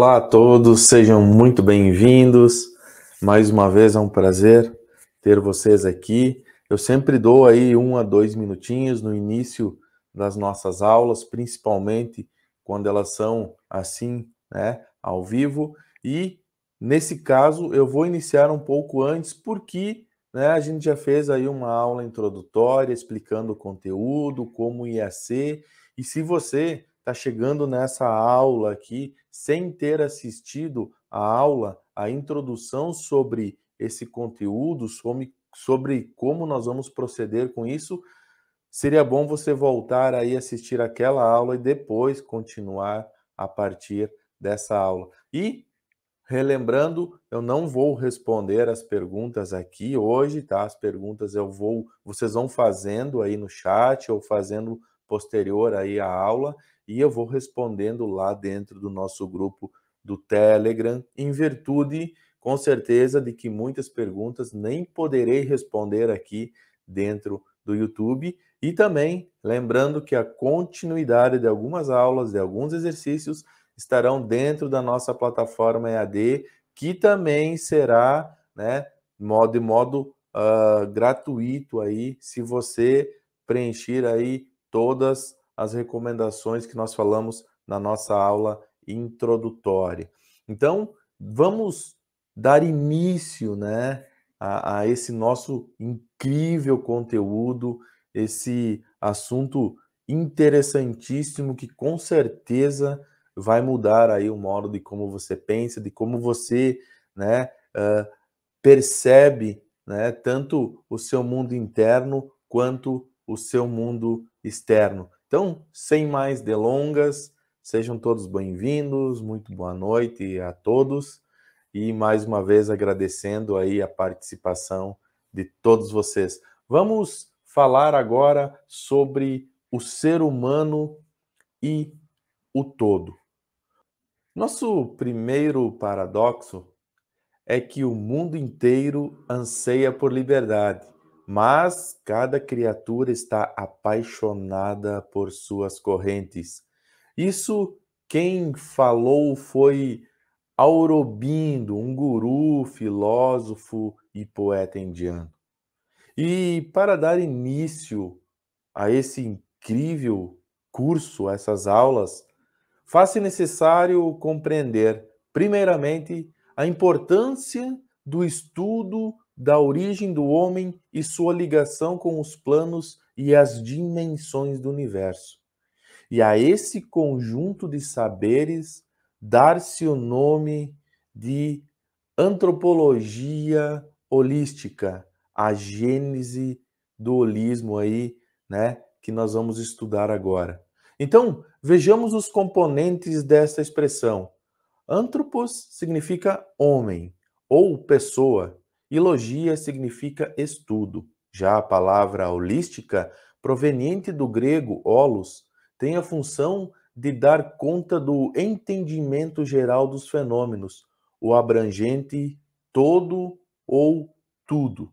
Olá a todos, sejam muito bem-vindos. Mais uma vez é um prazer ter vocês aqui. Eu sempre dou aí 1 a 2 minutinhos no início das nossas aulas, principalmente quando elas são assim, né, ao vivo. E nesse caso eu vou iniciar um pouco antes porque, né, a gente já fez aí uma aula introdutória explicando o conteúdo, como ia ser. E se você está chegando nessa aula aqui sem ter assistido a aula, a introdução sobre esse conteúdo, sobre como nós vamos proceder com isso, seria bom você voltar aí assistir aquela aula e depois continuar a partir dessa aula. E relembrando, eu não vou responder as perguntas aqui hoje, tá? As perguntas vocês vão fazendo aí no chat ou fazendo posterior aí à aula e eu vou respondendo lá dentro do nosso grupo do Telegram, em virtude, com certeza, de que muitas perguntas nem poderei responder aqui dentro do YouTube. E também lembrando que a continuidade de algumas aulas, de alguns exercícios, estarão dentro da nossa plataforma EAD, que também será, né, de modo gratuito aí, se você preencher aí todas as recomendações que nós falamos na nossa aula introdutória. Então, vamos dar início, né, a esse nosso incrível conteúdo, esse assunto interessantíssimo que com certeza vai mudar aí o modo de como você pensa, de como você, né, percebe, né, tanto o seu mundo interno quanto o seu mundo externo. Então, sem mais delongas, sejam todos bem-vindos, muito boa noite a todos e mais uma vez agradecendo aí a participação de todos vocês. Vamos falar agora sobre o ser humano e o todo. Nosso primeiro paradoxo é que o mundo inteiro anseia por liberdade, mas cada criatura está apaixonada por suas correntes. Isso quem falou foi Aurobindo, um guru, filósofo e poeta indiano. E para dar início a esse incrível curso, a essas aulas, faz-se necessário compreender, primeiramente, a importância do estudo da origem do homem e sua ligação com os planos e as dimensões do universo. E a esse conjunto de saberes dar-se o nome de antropologia holística, a gênese do holismo aí, né, que nós vamos estudar agora. Então, vejamos os componentes dessa expressão. Anthropos significa homem ou pessoa, e logia significa estudo. Já a palavra holística, proveniente do grego holos, tem a função de dar conta do entendimento geral dos fenômenos, o abrangente todo ou tudo.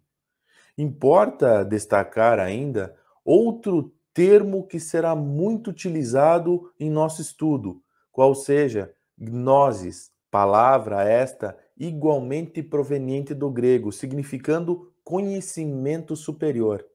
Importa destacar ainda outro termo que será muito utilizado em nosso estudo, qual seja gnosis, palavra esta igualmente proveniente do grego, significando conhecimento superior.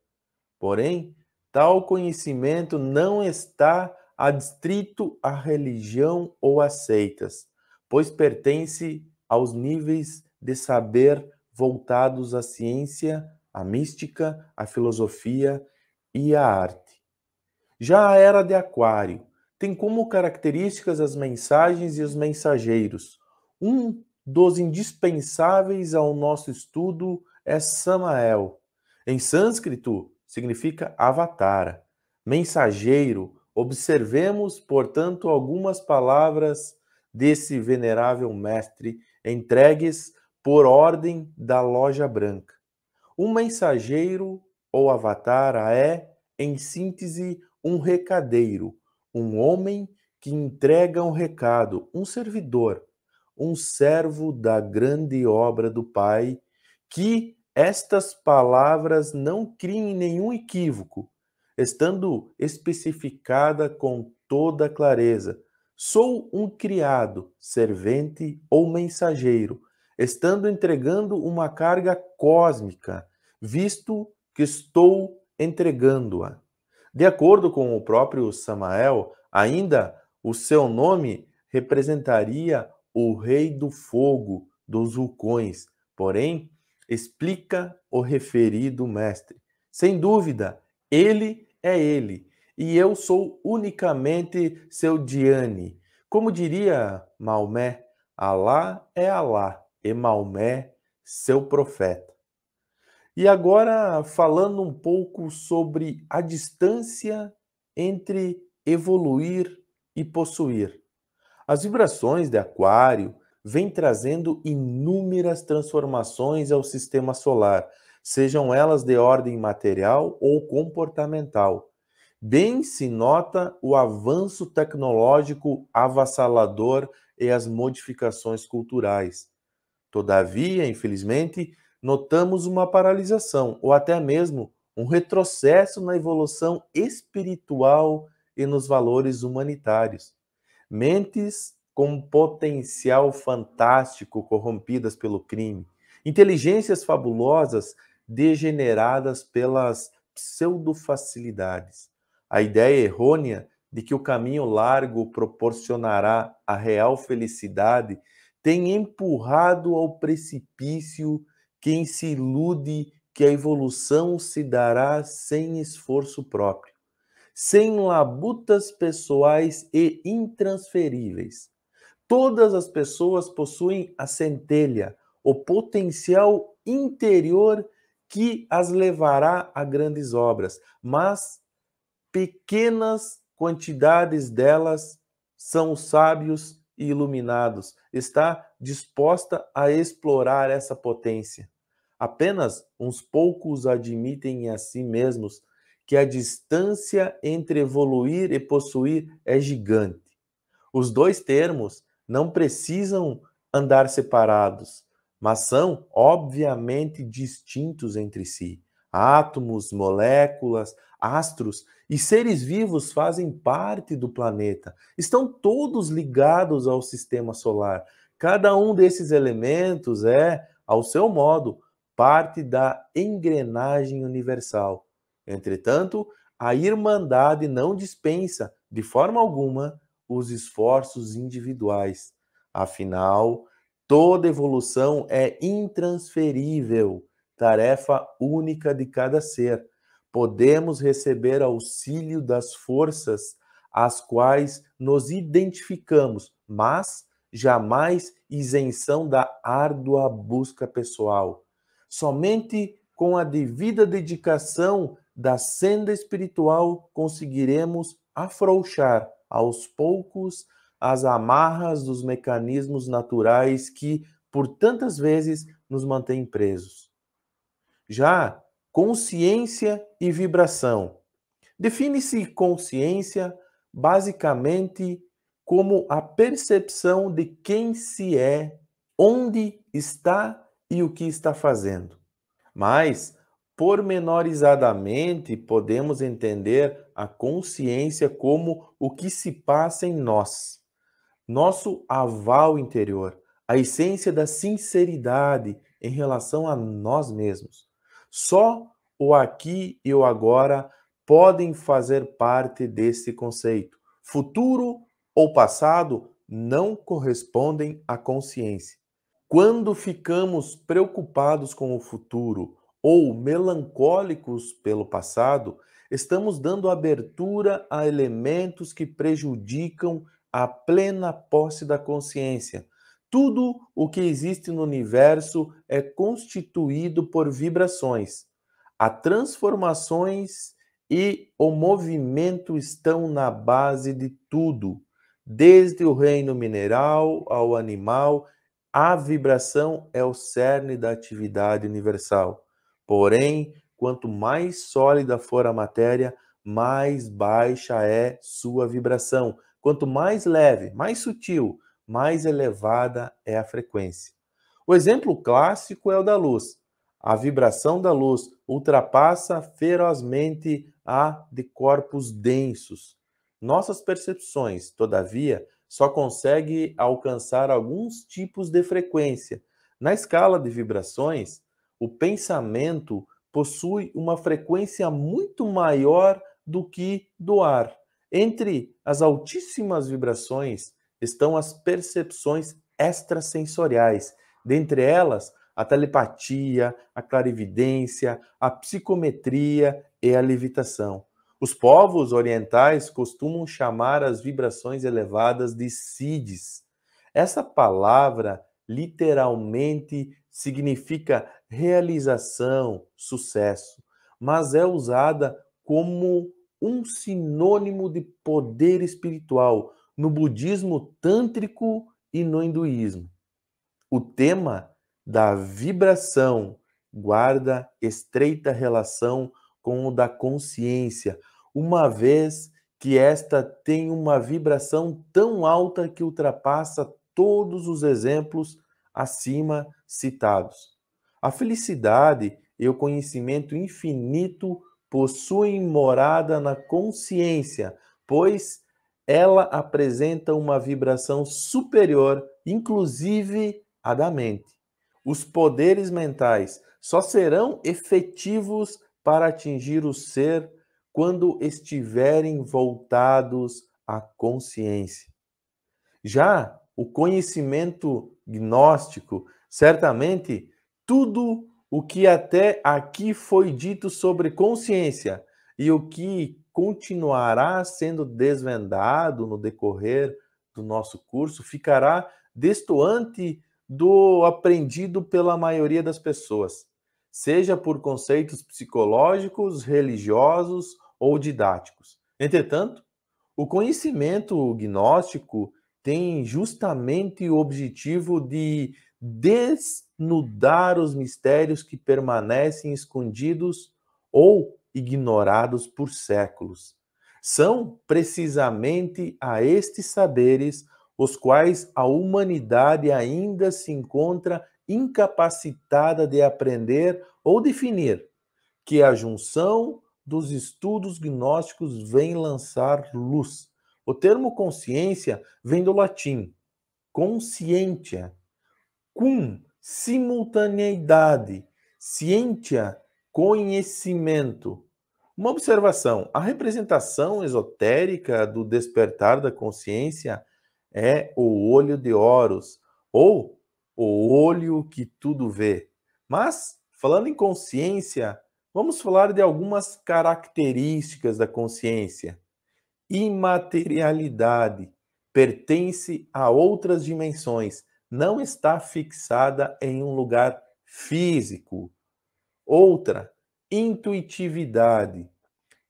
Porém, tal conhecimento não está adstrito à religião ou a seitas, pois pertence aos níveis de saber voltados à ciência, à mística, à filosofia e à arte. Já a era de Aquário tem como características as mensagens e os mensageiros. Um dos indispensáveis ao nosso estudo é Samael. Em sânscrito, significa avatara. Mensageiro, observemos, portanto, algumas palavras desse venerável mestre entregues por ordem da Loja Branca. Um mensageiro ou avatara é, em síntese, um recadeiro, um homem que entrega um recado, um servidor, um servo da grande obra do Pai, que estas palavras não criem nenhum equívoco, estando especificada com toda clareza, Sou um criado, servente ou mensageiro, estando entregando uma carga cósmica, visto que estou entregando-a. De acordo com o próprio Samael, ainda o seu nome representaria o rei do fogo, dos vulcões, porém, explica o referido mestre. Sem dúvida, ele é ele, e eu sou unicamente seu Diane. Como diria Maomé, Alá é Alá, e Maomé, seu profeta. E agora, falando um pouco sobre a distância entre evoluir e possuir. As vibrações de Aquário vêm trazendo inúmeras transformações ao sistema solar, sejam elas de ordem material ou comportamental. Bem se nota o avanço tecnológico avassalador e as modificações culturais. Todavia, infelizmente, notamos uma paralisação ou até mesmo um retrocesso na evolução espiritual e nos valores humanitários. Mentes com potencial fantástico corrompidas pelo crime, inteligências fabulosas degeneradas pelas pseudofacilidades. A ideia errônea de que o caminho largo proporcionará a real felicidade tem empurrado ao precipício quem se ilude que a evolução se dará sem esforço próprio, sem labutas pessoais e intransferíveis. Todas as pessoas possuem a centelha, o potencial interior que as levará a grandes obras, mas pequenas quantidades delas são sábios e iluminados, está disposta a explorar essa potência. Apenas uns poucos admitem a si mesmos que a distância entre evoluir e possuir é gigante. Os dois termos não precisam andar separados, mas são obviamente distintos entre si. Átomos, moléculas, astros e seres vivos fazem parte do planeta. Estão todos ligados ao sistema solar. Cada um desses elementos é, ao seu modo, parte da engrenagem universal. Entretanto, a Irmandade não dispensa, de forma alguma, os esforços individuais. Afinal, toda evolução é intransferível, tarefa única de cada ser. Podemos receber auxílio das forças às quais nos identificamos, mas jamais isenção da árdua busca pessoal. Somente com a devida dedicação da senda espiritual conseguiremos afrouxar aos poucos as amarras dos mecanismos naturais que, por tantas vezes, nos mantêm presos. Já consciência e vibração. Define-se consciência basicamente como a percepção de quem se é, onde está e o que está fazendo. Mas, pormenorizadamente, podemos entender a consciência como o que se passa em nós, nosso aval interior, a essência da sinceridade em relação a nós mesmos. Só o aqui e o agora podem fazer parte desse conceito. Futuro ou passado não correspondem à consciência. Quando ficamos preocupados com o futuro ou melancólicos pelo passado, estamos dando abertura a elementos que prejudicam a plena posse da consciência. Tudo o que existe no universo é constituído por vibrações. As transformações e o movimento estão na base de tudo, desde o reino mineral ao animal. A vibração é o cerne da atividade universal. Porém, quanto mais sólida for a matéria, mais baixa é sua vibração. Quanto mais leve, mais sutil, mais elevada é a frequência. O exemplo clássico é o da luz. A vibração da luz ultrapassa ferozmente a de corpos densos. Nossas percepções, todavia, só consegue alcançar alguns tipos de frequência. Na escala de vibrações, o pensamento possui uma frequência muito maior do que do ar. Entre as altíssimas vibrações estão as percepções extrasensoriais, dentre elas a telepatia, a clarividência, a psicometria e a levitação. Os povos orientais costumam chamar as vibrações elevadas de siddhis. Essa palavra literalmente significa realização, sucesso, mas é usada como um sinônimo de poder espiritual no budismo tântrico e no hinduísmo. O tema da vibração guarda estreita relação com o da consciência, uma vez que esta tem uma vibração tão alta que ultrapassa todos os exemplos acima citados. A felicidade e o conhecimento infinito possuem morada na consciência, pois ela apresenta uma vibração superior, inclusive à da mente. Os poderes mentais só serão efetivos para atingir o ser quando estiverem voltados à consciência. Já o conhecimento gnóstico, certamente tudo o que até aqui foi dito sobre consciência e o que continuará sendo desvendado no decorrer do nosso curso ficará destoante do aprendido pela maioria das pessoas, seja por conceitos psicológicos, religiosos ou didáticos. Entretanto, o conhecimento gnóstico tem justamente o objetivo de desnudar os mistérios que permanecem escondidos ou ignorados por séculos. São precisamente a estes saberes os quais a humanidade ainda se encontra incapacitada de aprender ou definir, que a junção dos estudos gnósticos vem lançar luz. O termo consciência vem do latim conscientia, cum, simultaneidade, scientia, conhecimento. Uma observação: a representação esotérica do despertar da consciência é o olho de Horus, ou o olho que tudo vê. Mas, falando em consciência, vamos falar de algumas características da consciência. Imaterialidade, pertence a outras dimensões, não está fixada em um lugar físico. Outra, intuitividade,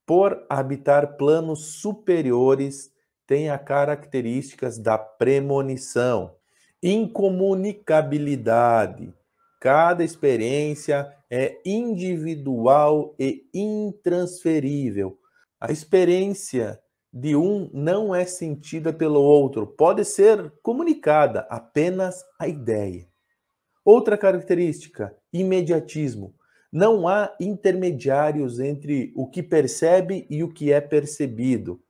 por habitar planos superiores, tem as características da premonição. Incomunicabilidade, cada experiência é individual e intransferível. A experiência de um não é sentida pelo outro, pode ser comunicada, apenas a ideia. Outra característica, imediatismo. Não há intermediários entre o que percebe e o que é percebido.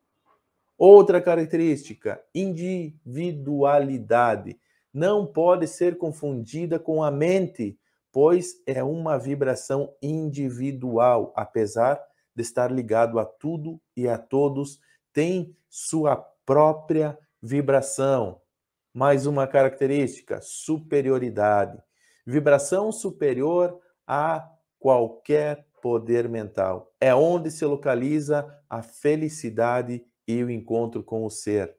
Outra característica, individualidade. Não pode ser confundida com a mente, pois é uma vibração individual, apesar de estar ligado a tudo e a todos, tem sua própria vibração. Mais uma característica, superioridade. Vibração superior a qualquer poder mental. É onde se localiza a felicidade e o encontro com o ser.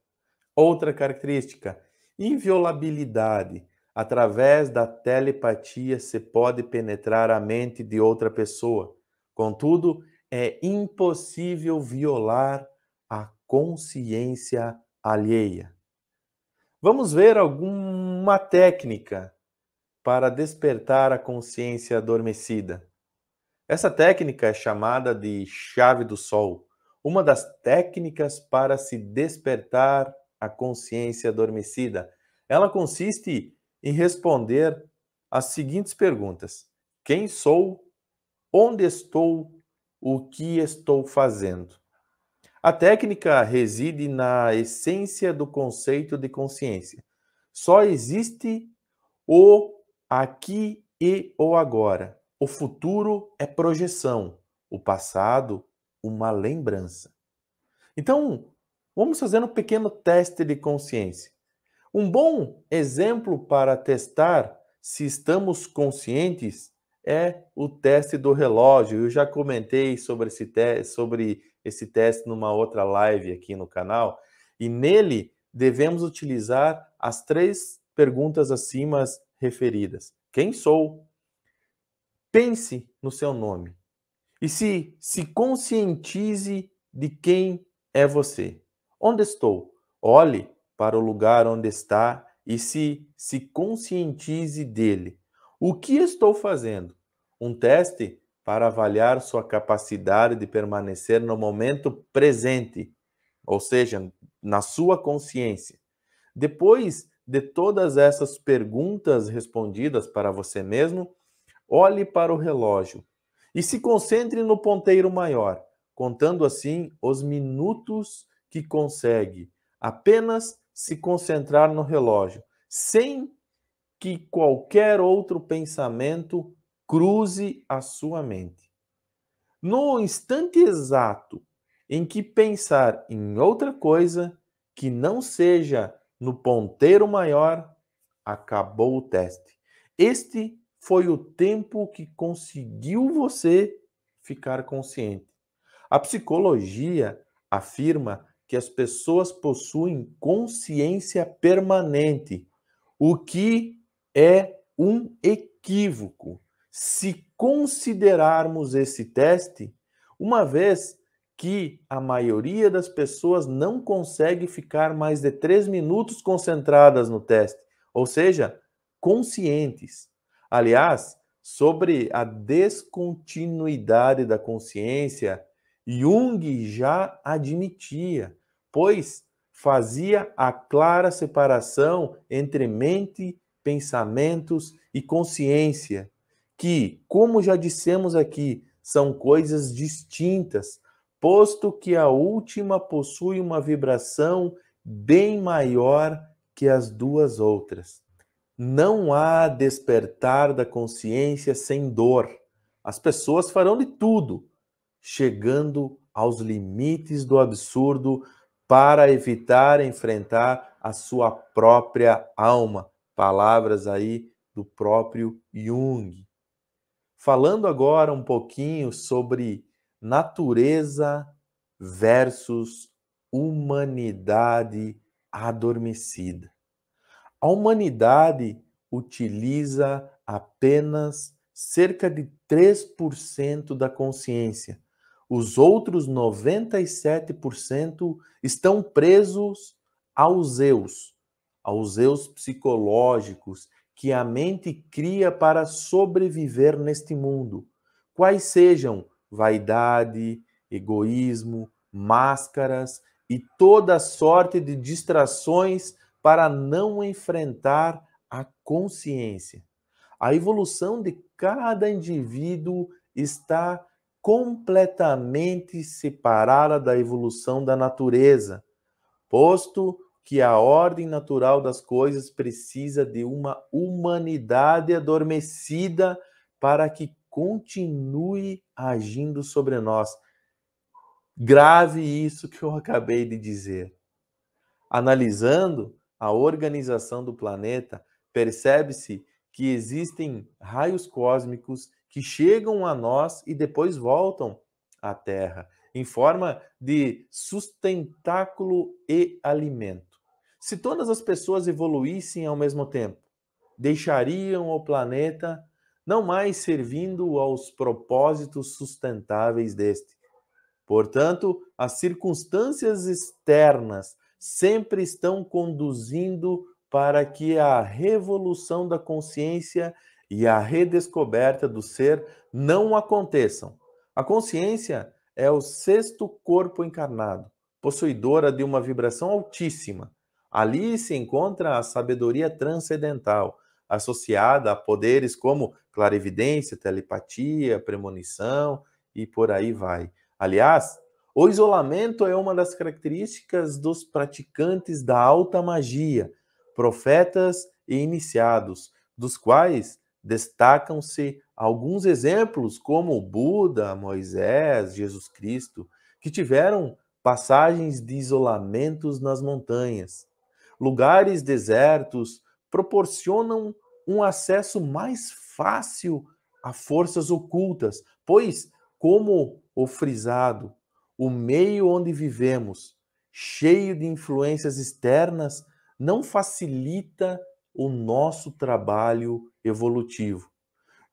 Outra característica, inviolabilidade. Através da telepatia se pode penetrar a mente de outra pessoa. Contudo, é impossível violar a consciência alheia. Vamos ver alguma técnica para despertar a consciência adormecida. Essa técnica é chamada de chave do sol, uma das técnicas para se despertar a consciência adormecida. Ela consiste em responder as seguintes perguntas: quem sou? Onde estou? O que estou fazendo? A técnica reside na essência do conceito de consciência. Só existe o aqui e o agora. O futuro é projeção, o passado, uma lembrança. Então, vamos fazer um pequeno teste de consciência. Um bom exemplo para testar se estamos conscientes é o teste do relógio. Eu já comentei sobre esse teste numa outra live aqui no canal, e nele devemos utilizar as 3 perguntas acima referidas. Quem sou? Pense no seu nome e se conscientize de quem é você. Onde estou? Olhe para o lugar onde está e se conscientize dele. O que estou fazendo? Um teste para avaliar sua capacidade de permanecer no momento presente, ou seja, na sua consciência. Depois de todas essas perguntas respondidas para você mesmo, olhe para o relógio e se concentre no ponteiro maior, contando assim os minutos que consegue. Apenas se concentrar no relógio, sem que qualquer outro pensamento cruze a sua mente. No instante exato em que pensar em outra coisa que não seja no ponteiro maior, acabou o teste. Este foi o tempo que conseguiu você ficar consciente. A psicologia afirma que as pessoas possuem consciência permanente, o que é um equívoco. Se considerarmos esse teste, uma vez que a maioria das pessoas não consegue ficar mais de 3 minutos concentradas no teste, ou seja, conscientes. Aliás, sobre a descontinuidade da consciência, Jung já admitia, pois fazia a clara separação entre mente, pensamentos e consciência, que, como já dissemos aqui, são coisas distintas, posto que a última possui uma vibração bem maior que as duas outras. Não há despertar da consciência sem dor. As pessoas farão de tudo, chegando aos limites do absurdo para evitar enfrentar a sua própria alma. Palavras aí do próprio Jung. Falando agora um pouquinho sobre natureza versus humanidade adormecida. A humanidade utiliza apenas cerca de 3% da consciência. Os outros 97% estão presos aos eus psicológicos que a mente cria para sobreviver neste mundo. Quais sejam vaidade, egoísmo, máscaras e toda sorte de distrações para não enfrentar a consciência. A evolução de cada indivíduo está completamente separada da evolução da natureza, posto que a ordem natural das coisas precisa de uma humanidade adormecida para que continue agindo sobre nós. Grave isso que eu acabei de dizer. Analisando a organização do planeta, percebe-se que existem raios cósmicos que chegam a nós e depois voltam à Terra, em forma de sustentáculo e alimento. Se todas as pessoas evoluíssem ao mesmo tempo, deixariam o planeta não mais servindo aos propósitos sustentáveis deste. Portanto, as circunstâncias externas sempre estão conduzindo para que a revolução da consciência e a redescoberta do ser não aconteçam. A consciência é o sexto corpo encarnado, possuidora de uma vibração altíssima. Ali se encontra a sabedoria transcendental, associada a poderes como clarividência, telepatia, premonição e por aí vai. Aliás, O isolamento é uma das características dos praticantes da alta magia, profetas e iniciados, dos quais destacam-se alguns exemplos como Buda, Moisés, Jesus Cristo, que tiveram passagens de isolamentos nas montanhas. Lugares desertos proporcionam um acesso mais fácil a forças ocultas, pois, como o frisado, o meio onde vivemos, cheio de influências externas, não facilita o nosso trabalho evolutivo.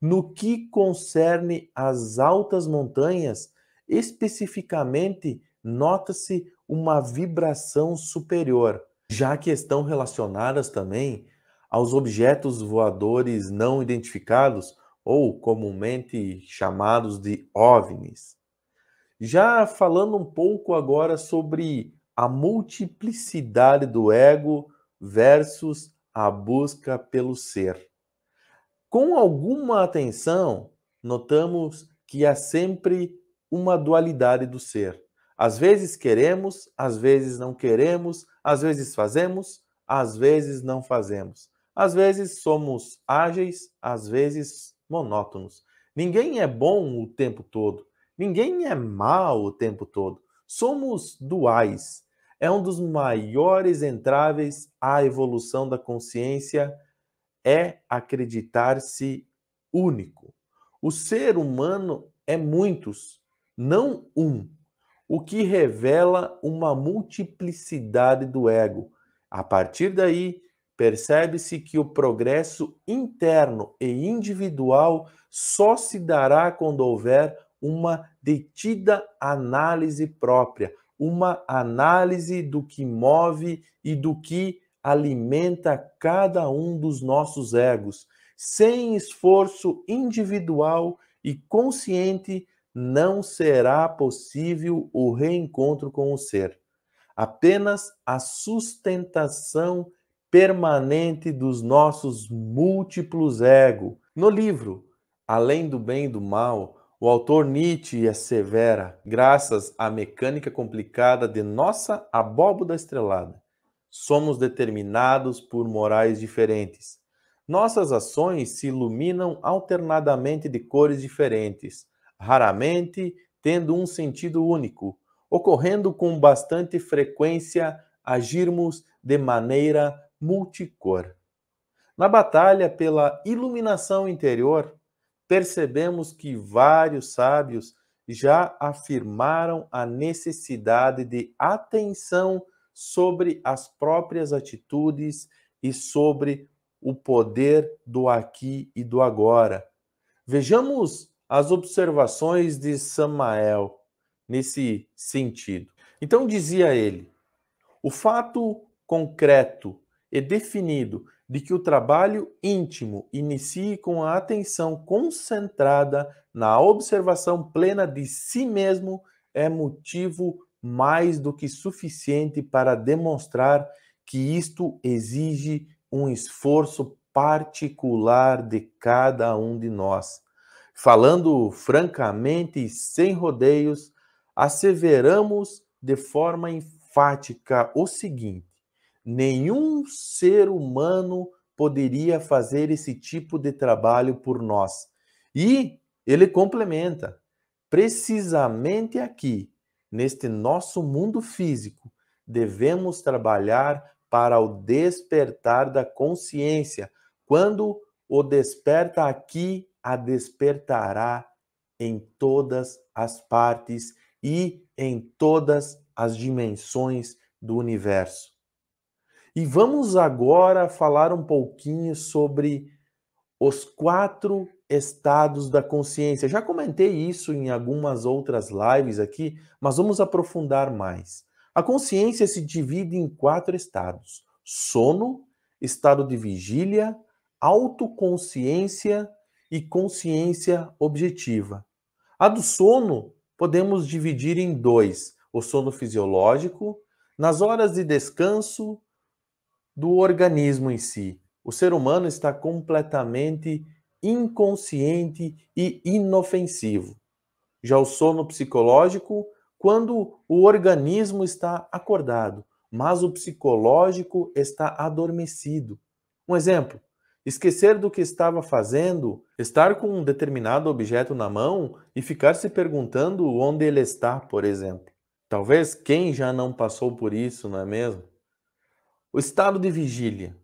No que concerne às altas montanhas, especificamente, nota-se uma vibração superior, já que estão relacionadas também aos objetos voadores não identificados, ou comumente chamados de OVNIs. Já falando um pouco agora sobre a multiplicidade do ego versus a busca pelo ser. Com alguma atenção, notamos que há sempre uma dualidade do ser. Às vezes queremos, às vezes não queremos, às vezes fazemos, às vezes não fazemos. Às vezes somos ágeis, às vezes monótonos. Ninguém é bom o tempo todo, ninguém é mau o tempo todo. Somos duais. É um dos maiores entraves à evolução da consciência é acreditar-se único. O ser humano é muitos, não um, o que revela uma multiplicidade do ego. A partir daí, percebe-se que o progresso interno e individual só se dará quando houver uma detida análise própria, uma análise do que move e do que alimenta cada um dos nossos egos. Sem esforço individual e consciente, não será possível o reencontro com o ser. Apenas a sustentação permanente dos nossos múltiplos egos. No livro Além do Bem e do Mal, o autor Nietzsche assevera, graças à mecânica complicada de nossa abóboda estrelada, somos determinados por morais diferentes. Nossas ações se iluminam alternadamente de cores diferentes, raramente tendo um sentido único, ocorrendo com bastante frequência agirmos de maneira multicor. Na batalha pela iluminação interior, percebemos que vários sábios já afirmaram a necessidade de atenção sobre as próprias atitudes e sobre o poder do aqui e do agora. Vejamos as observações de Samael nesse sentido. Então dizia ele: o fato concreto e definido de que o trabalho íntimo inicie com a atenção concentrada na observação plena de si mesmo é motivo mais do que suficiente para demonstrar que isto exige um esforço particular de cada um de nós. Falando francamente e sem rodeios, asseveramos de forma enfática o seguinte: nenhum ser humano poderia fazer esse tipo de trabalho por nós. E ele complementa: precisamente aqui, neste nosso mundo físico, devemos trabalhar para o despertar da consciência. Quando o desperta aqui, a despertará em todas as partes e em todas as dimensões do universo. E vamos agora falar um pouquinho sobre os 4 estados da consciência. Já comentei isso em algumas outras lives aqui, mas vamos aprofundar mais. A consciência se divide em 4 estados: sono, estado de vigília, autoconsciência e consciência objetiva. A do sono podemos dividir em 2: o sono fisiológico, nas horas de descanso do organismo em si. O ser humano está completamente inconsciente e inofensivo. Já o sono psicológico quando o organismo está acordado, mas o psicológico está adormecido. Um exemplo: esquecer do que estava fazendo, estar com um determinado objeto na mão e ficar se perguntando onde ele está, por exemplo. Talvez quem já não passou por isso, não é mesmo? O estado de vigília,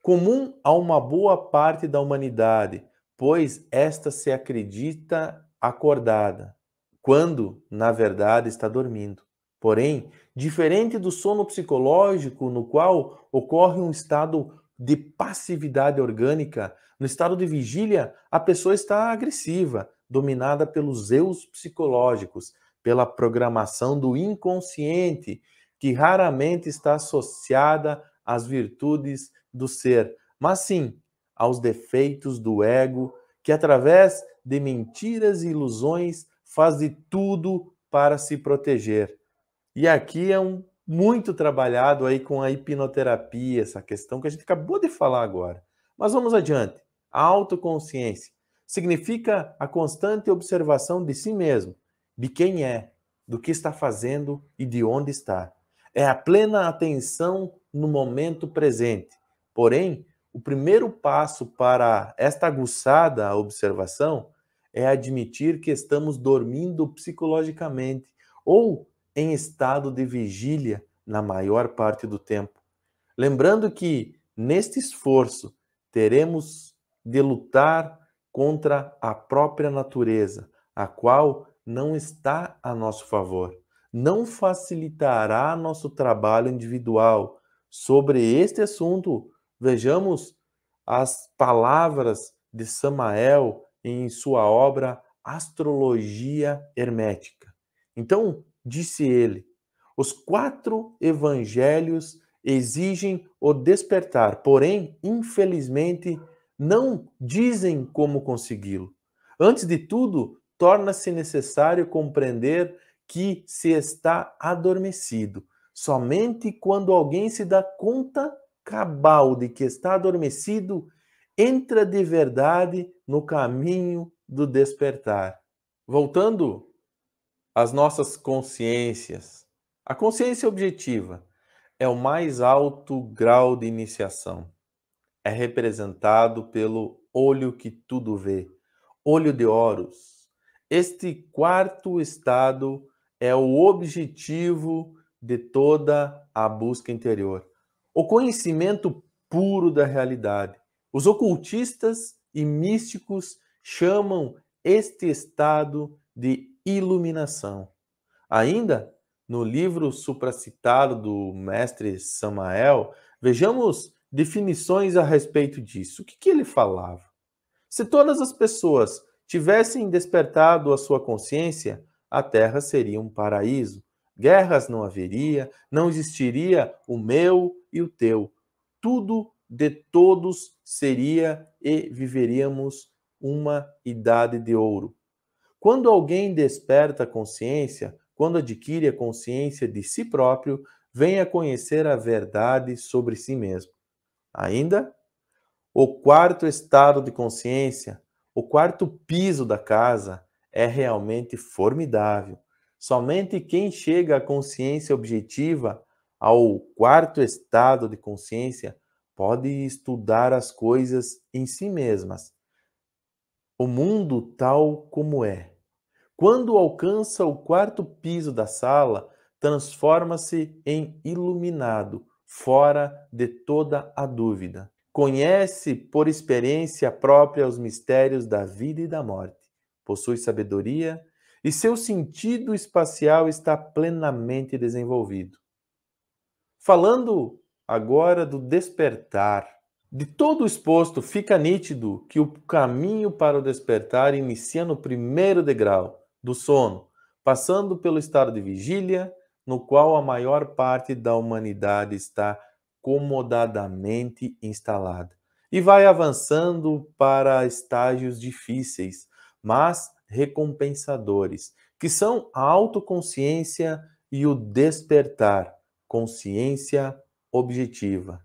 comum a uma boa parte da humanidade, pois esta se acredita acordada, quando, na verdade, está dormindo. Porém, diferente do sono psicológico, no qual ocorre um estado de passividade orgânica, no estado de vigília, a pessoa está agressiva, dominada pelos eus psicológicos, pela programação do inconsciente, que raramente está associada às virtudes do ser, mas sim aos defeitos do ego, que através de mentiras e ilusões faz de tudo para se proteger. E aqui é muito trabalhado aí com a hipnoterapia, essa questão que a gente acabou de falar agora. Mas vamos adiante. A autoconsciência significa a constante observação de si mesmo, de quem é, do que está fazendo e de onde está. É a plena atenção no momento presente. Porém, o primeiro passo para esta aguçada observação é admitir que estamos dormindo psicologicamente ou em estado de vigília na maior parte do tempo. Lembrando que, neste esforço, teremos de lutar contra a própria natureza, a qual não está a nosso favor. Não facilitará nosso trabalho individual. Sobre este assunto, vejamos as palavras de Samael em sua obra Astrologia Hermética. Então, disse ele: os 4 evangelhos exigem o despertar, porém, infelizmente, não dizem como consegui-lo. Antes de tudo, torna-se necessário compreender que se está adormecido. Somente quando alguém se dá conta cabal de que está adormecido, entra de verdade no caminho do despertar. Voltando às nossas consciências, a consciência objetiva é o mais alto grau de iniciação. É representado pelo olho que tudo vê, olho de Horus. Este quarto estado é o objetivo de toda a busca interior, o conhecimento puro da realidade. Os ocultistas e místicos chamam este estado de iluminação. Ainda, no livro supracitado do mestre Samael, vejamos definições a respeito disso. O que ele falava? Se todas as pessoas tivessem despertado a sua consciência, a Terra seria um paraíso. Guerras não haveria, não existiria o meu e o teu. Tudo de todos seria e viveríamos uma idade de ouro. Quando alguém desperta a consciência, quando adquire a consciência de si próprio, vem a conhecer a verdade sobre si mesmo. Ainda, o quarto estado de consciência, o quarto piso da casa, é realmente formidável. Somente quem chega à consciência objetiva, ao quarto estado de consciência, pode estudar as coisas em si mesmas. O mundo tal como é. Quando alcança o quarto piso da sala, transforma-se em iluminado, fora de toda a dúvida. Conhece por experiência própria os mistérios da vida e da morte. Possui sabedoria e seu sentido espacial está plenamente desenvolvido. Falando agora do despertar. De todo o exposto, fica nítido que o caminho para o despertar inicia no primeiro degrau do sono, passando pelo estado de vigília, no qual a maior parte da humanidade está comodadamente instalada, e vai avançando para estágios difíceis, mas recompensadores, que são a autoconsciência e o despertar, consciência objetiva.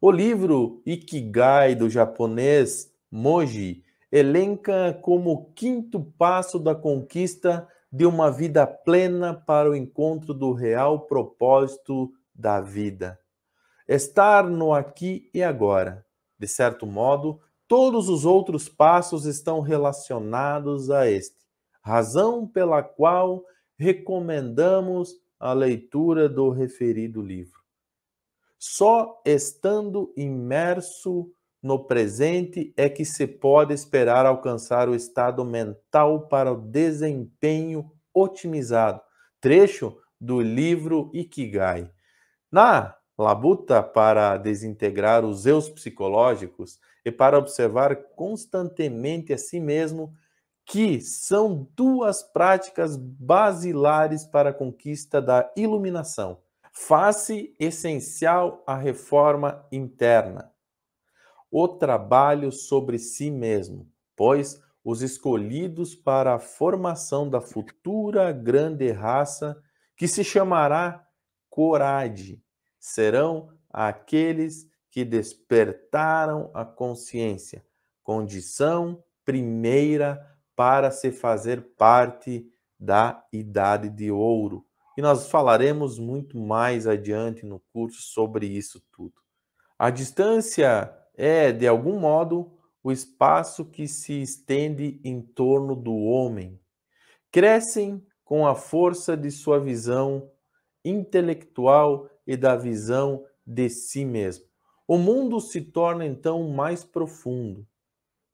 O livro Ikigai, do japonês Moji, elenca como quinto passo da conquista de uma vida plena para o encontro do real propósito da vida. Estar no aqui e agora. De certo modo, todos os outros passos estão relacionados a este, razão pela qual recomendamos a leitura do referido livro. Só estando imerso no presente é que se pode esperar alcançar o estado mental para o desempenho otimizado. Trecho do livro Ikigai. Na labuta para desintegrar os eus psicológicos e para observar constantemente a si mesmo, que são duas práticas basilares para a conquista da iluminação. Faz-se essencial a reforma interna, o trabalho sobre si mesmo, pois os escolhidos para a formação da futura grande raça, que se chamará Corade, serão aqueles que despertaram a consciência, condição primeira para se fazer parte da Idade de Ouro. E nós falaremos muito mais adiante no curso sobre isso tudo. A distância é, de algum modo, o espaço que se estende em torno do homem. Crescem com a força de sua visão intelectual e da visão de si mesmo. O mundo se torna então mais profundo.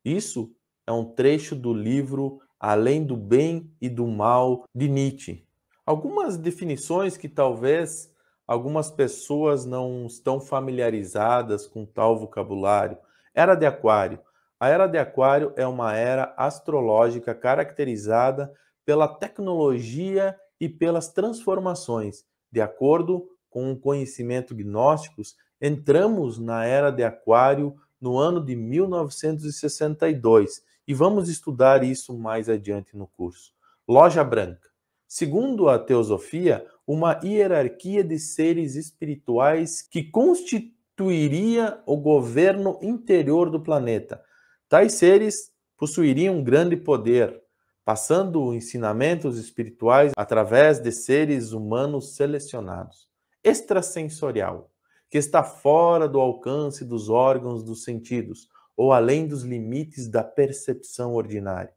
Isso é um trecho do livro Além do Bem e do Mal, de Nietzsche. Algumas definições que talvez algumas pessoas não estão familiarizadas com tal vocabulário. Era de Aquário. A Era de Aquário é uma era astrológica caracterizada pela tecnologia e pelas transformações. De acordo com o conhecimento gnósticos, entramos na Era de Aquário no ano de 1962 e vamos estudar isso mais adiante no curso. Loja Branca. Segundo a teosofia, uma hierarquia de seres espirituais que constituiria o governo interior do planeta. Tais seres possuiriam grande poder, passando ensinamentos espirituais através de seres humanos selecionados. Extrasensorial, que está fora do alcance dos órgãos dos sentidos ou além dos limites da percepção ordinária.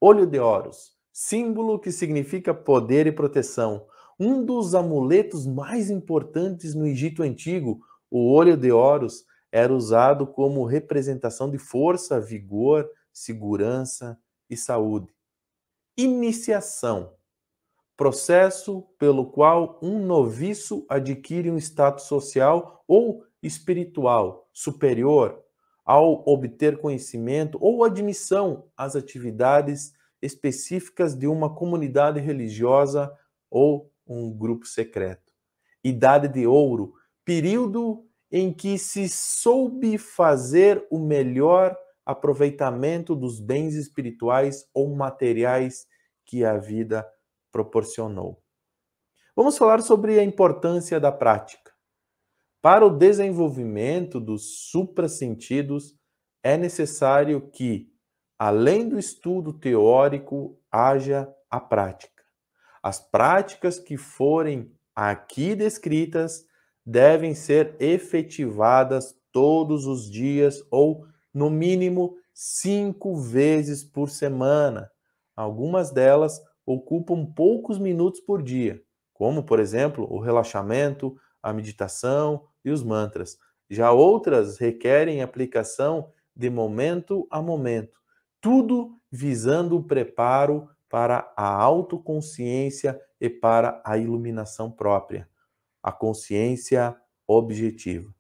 Olho de Horus, símbolo que significa poder e proteção. Um dos amuletos mais importantes no Egito Antigo, o olho de Horus era usado como representação de força, vigor, segurança e saúde. Iniciação, processo pelo qual um noviço adquire um status social ou espiritual superior ao obter conhecimento ou admissão às atividades específicas de uma comunidade religiosa ou um grupo secreto. Idade de Ouro, período em que se soube fazer o melhor aproveitamento dos bens espirituais ou materiais que a vida proporcionou. Vamos falar sobre a importância da prática. Para o desenvolvimento dos suprassentidos, é necessário que, além do estudo teórico, haja a prática. As práticas que forem aqui descritas devem ser efetivadas todos os dias ou, no mínimo, 5 vezes por semana. Algumas delas ocupam poucos minutos por dia, como, por exemplo, o relaxamento, a meditação e os mantras. Já outras requerem aplicação de momento a momento, tudo visando o preparo para a autoconsciência e para a iluminação própria, a consciência objetiva.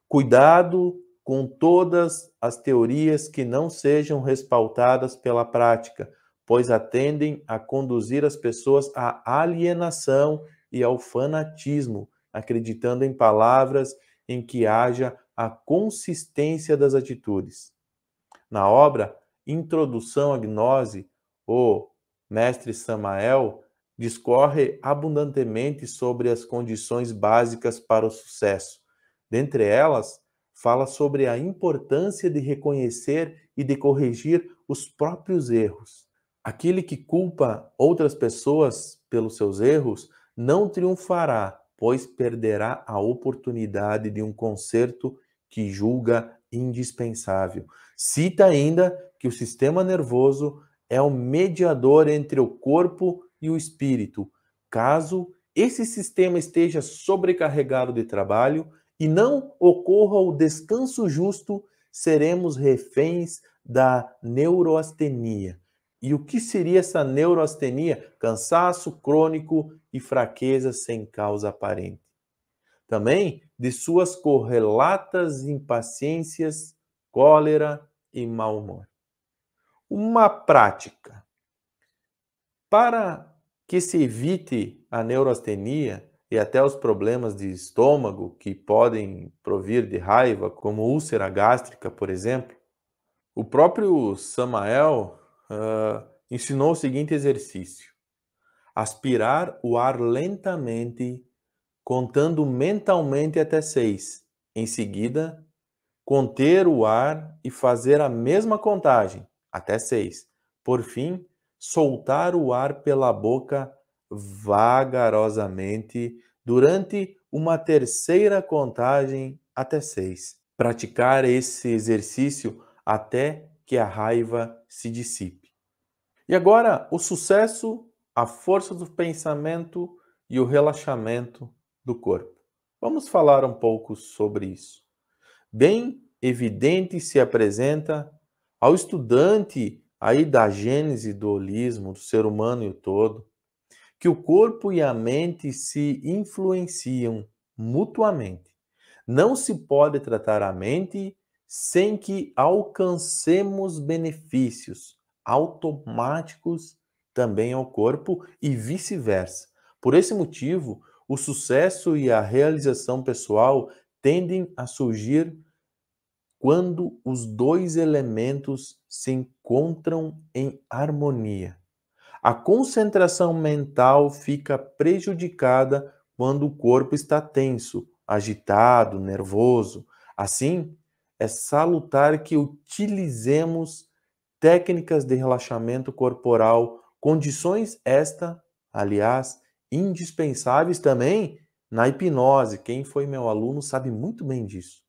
Cuidado com todas as teorias que não sejam respaldadas pela prática, pois atendem a conduzir as pessoas à alienação e ao fanatismo, acreditando em palavras em que haja a consistência das atitudes. Na obra Introdução à Gnose, o mestre Samael discorre abundantemente sobre as condições básicas para o sucesso. Dentre elas, fala sobre a importância de reconhecer e de corrigir os próprios erros, Aquele que culpa outras pessoas pelos seus erros não triunfará, pois perderá a oportunidade de um conserto que julga indispensável. Cita ainda que o sistema nervoso é o mediador entre o corpo e o espírito. Caso esse sistema esteja sobrecarregado de trabalho e não ocorra o descanso justo, seremos reféns da neuroastenia. E o que seria essa neuroastenia? Cansaço crônico e fraqueza sem causa aparente. Também de suas correlatas impaciências, cólera e mau humor. Uma prática. Para que se evite a neuroastenia e até os problemas de estômago que podem provir de raiva, como úlcera gástrica, por exemplo, o próprio Samael ensinou o seguinte exercício: aspirar o ar lentamente, contando mentalmente até 6. Em seguida, conter o ar e fazer a mesma contagem, até 6. Por fim, soltar o ar pela boca vagarosamente durante uma terceira contagem até 6. Praticar esse exercício até que a raiva se dissipe. E agora, o sucesso, a força do pensamento e o relaxamento do corpo. Vamos falar um pouco sobre isso. Bem evidente se apresenta ao estudante aí da gênese do holismo, do ser humano e o todo, que o corpo e a mente se influenciam mutuamente. Não se pode tratar a mente sem que alcancemos benefícios automáticos também ao corpo e vice-versa. Por esse motivo, o sucesso e a realização pessoal tendem a surgir quando os dois elementos se encontram em harmonia. A concentração mental fica prejudicada quando o corpo está tenso, agitado, nervoso. Assim, é salutar que utilizemos técnicas de relaxamento corporal, condições esta, aliás, indispensáveis também na hipnose. Quem foi meu aluno sabe muito bem disso.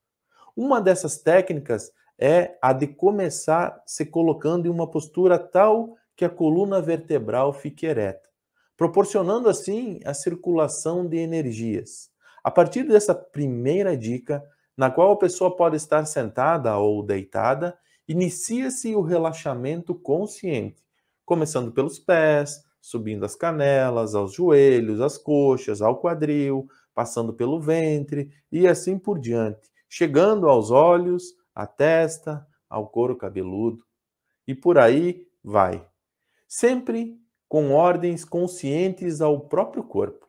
Uma dessas técnicas é a de começar se colocando em uma postura tal que a coluna vertebral fique ereta, proporcionando assim a circulação de energias. A partir dessa primeira dica, na qual a pessoa pode estar sentada ou deitada, inicia-se o relaxamento consciente, começando pelos pés, subindo as canelas, aos joelhos, às coxas, ao quadril, passando pelo ventre e assim por diante, chegando aos olhos, à testa, ao couro cabeludo e por aí vai. Sempre com ordens conscientes ao próprio corpo,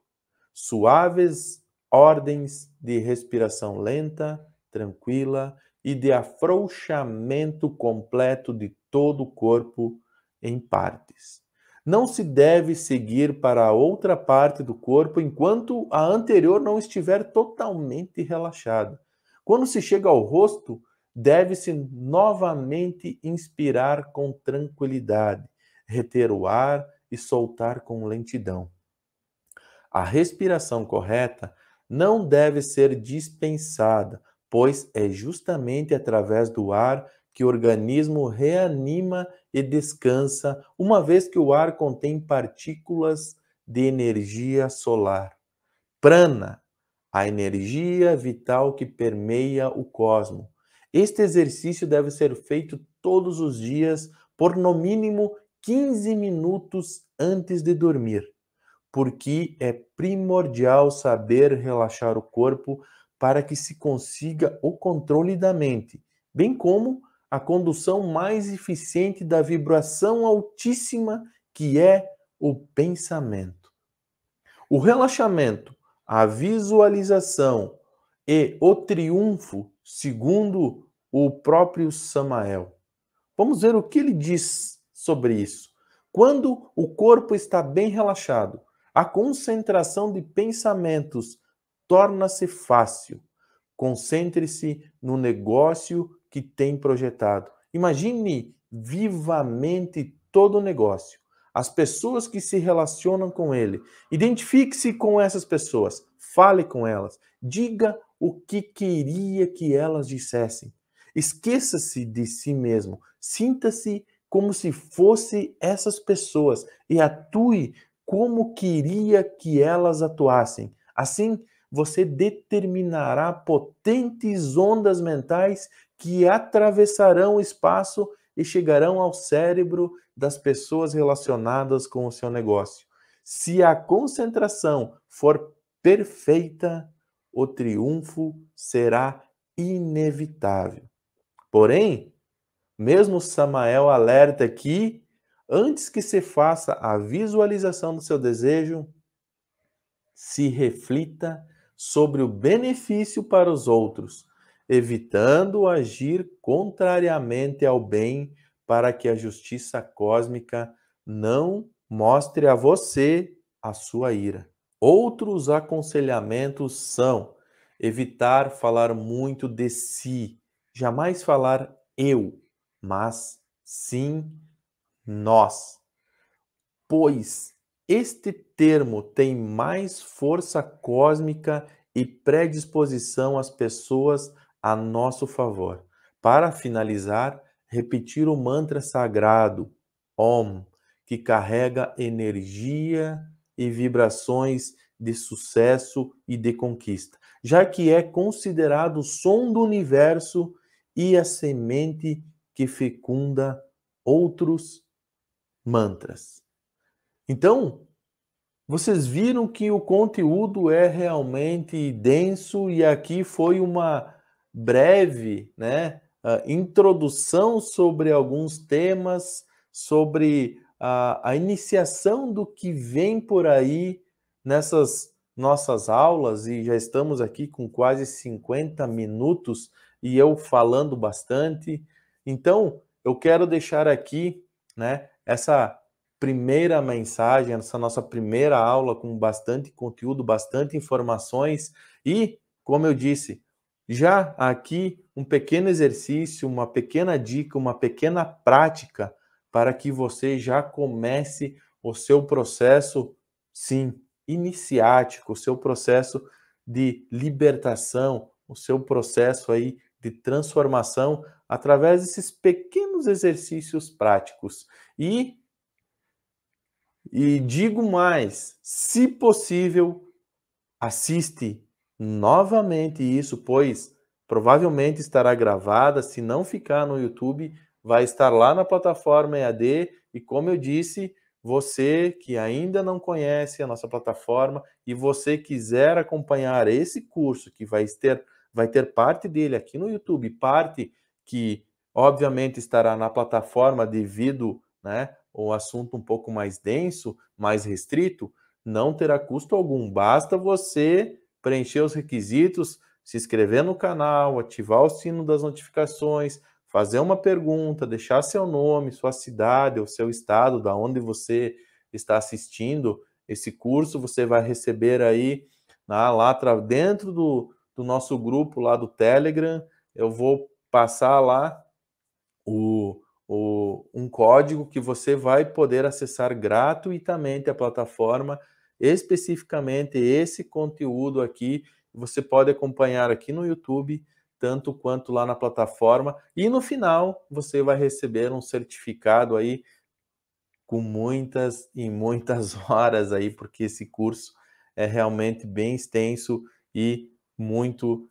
suaves ordens de respiração lenta, tranquila e de afrouxamento completo de todo o corpo em partes. Não se deve seguir para a outra parte do corpo enquanto a anterior não estiver totalmente relaxada. Quando se chega ao rosto, deve-se novamente inspirar com tranquilidade, reter o ar e soltar com lentidão. A respiração correta não deve ser dispensada, pois é justamente através do ar que o organismo reanima e descansa, uma vez que o ar contém partículas de energia solar. Prana, a energia vital que permeia o cosmos. Este exercício deve ser feito todos os dias por no mínimo 15 minutos antes de dormir, porque é primordial saber relaxar o corpo para que se consiga o controle da mente, bem como a condução mais eficiente da vibração altíssima que é o pensamento. O relaxamento, a visualização e o triunfo, segundo o próprio Samael. Vamos ver o que ele diz sobre isso. Quando o corpo está bem relaxado, a concentração de pensamentos torna-se fácil. Concentre-se no negócio que tem projetado. Imagine vivamente todo o negócio, as pessoas que se relacionam com ele. Identifique-se com essas pessoas, fale com elas, diga o que queria que elas dissessem. Esqueça-se de si mesmo, sinta-se como se fosse essas pessoas e atue como queria que elas atuassem. Assim, você determinará potentes ondas mentais que atravessarão o espaço e chegarão ao cérebro das pessoas relacionadas com o seu negócio. Se a concentração for perfeita, o triunfo será inevitável. Porém, mesmo Samael alerta que, antes que se faça a visualização do seu desejo, se reflita sobre o benefício para os outros, evitando agir contrariamente ao bem, para que a justiça cósmica não mostre a você a sua ira. Outros aconselhamentos são evitar falar muito de si, jamais falar eu, mas sim nós, pois este termo tem mais força cósmica e predisposição às pessoas a nosso favor. Para finalizar, repetir o mantra sagrado Om, que carrega energia e vibrações de sucesso e de conquista, já que é considerado o som do universo e a semente que fecunda outros mantras. Então, vocês viram que o conteúdo é realmente denso e aqui foi uma breve, introdução sobre alguns temas, sobre a iniciação do que vem por aí nessas nossas aulas, e já estamos aqui com quase 50 minutos e eu falando bastante. Então, eu quero deixar aqui, essa primeira mensagem, essa nossa primeira aula com bastante conteúdo, bastante informações e, como eu disse, já aqui um pequeno exercício, uma pequena dica, uma pequena prática para que você já comece o seu processo, sim, iniciático, o seu processo de libertação, o seu processo aí de transformação através desses pequenos exercícios práticos. E digo mais, se possível, assiste novamente isso, pois provavelmente estará gravada. Se não ficar no YouTube, vai estar lá na plataforma EAD. E como eu disse, você que ainda não conhece a nossa plataforma e você quiser acompanhar esse curso, que vai ter parte dele aqui no YouTube, parte que obviamente estará na plataforma devido, o assunto um pouco mais denso, mais restrito, não terá custo algum. Basta você preencher os requisitos, se inscrever no canal, ativar o sino das notificações, fazer uma pergunta, deixar seu nome, sua cidade ou seu estado, da onde você está assistindo esse curso. Você vai receber aí lá dentro do nosso grupo lá do Telegram. Eu vou passar lá um código que você vai poder acessar gratuitamente a plataforma, especificamente esse conteúdo aqui. Você pode acompanhar aqui no YouTube, tanto quanto lá na plataforma. E no final, você vai receber um certificado aí com muitas e muitas horas aí, porque esse curso é realmente bem extenso e muito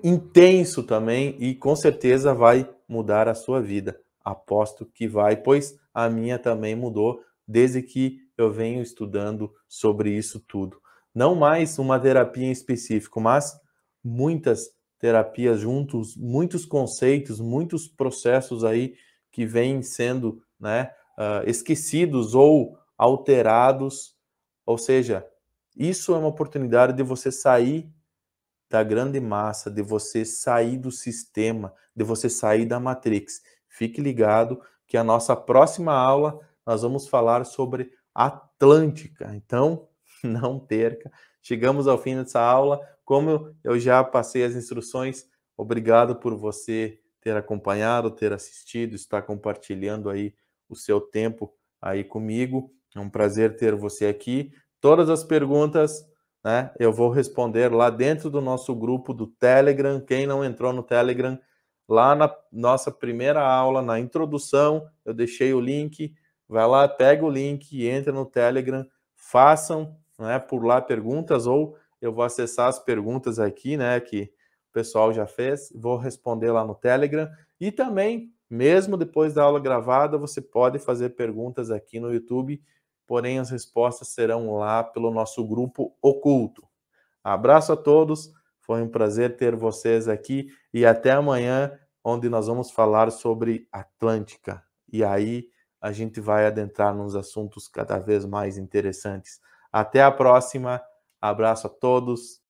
intenso também, e com certeza vai mudar a sua vida. Aposto que vai, pois a minha também mudou desde que eu venho estudando sobre isso tudo. Não mais uma terapia em específico, mas muitas terapias juntos, muitos conceitos, muitos processos aí que vêm sendo, esquecidos ou alterados. Ou seja, isso é uma oportunidade de você sair da grande massa, de você sair do sistema, de você sair da Matrix. Fique ligado que a nossa próxima aula nós vamos falar sobre Atlântica. Então, não perca. Chegamos ao fim dessa aula. Como eu já passei as instruções, obrigado por você ter acompanhado, ter assistido, estar compartilhando aí o seu tempo aí comigo. É um prazer ter você aqui. Todas as perguntas, né, eu vou responder lá dentro do nosso grupo do Telegram. Quem não entrou no Telegram, lá na nossa primeira aula, na introdução, eu deixei o link. Vai lá, pega o link e entra no Telegram. Façam, né, por lá perguntas, ou eu vou acessar as perguntas aqui, né, que o pessoal já fez, vou responder lá no Telegram. E também, mesmo depois da aula gravada, você pode fazer perguntas aqui no YouTube, porém as respostas serão lá pelo nosso grupo oculto. Abraço a todos, foi um prazer ter vocês aqui e até amanhã, onde nós vamos falar sobre Atlântica. E aí a gente vai adentrar nos assuntos cada vez mais interessantes. Até a próxima, abraço a todos.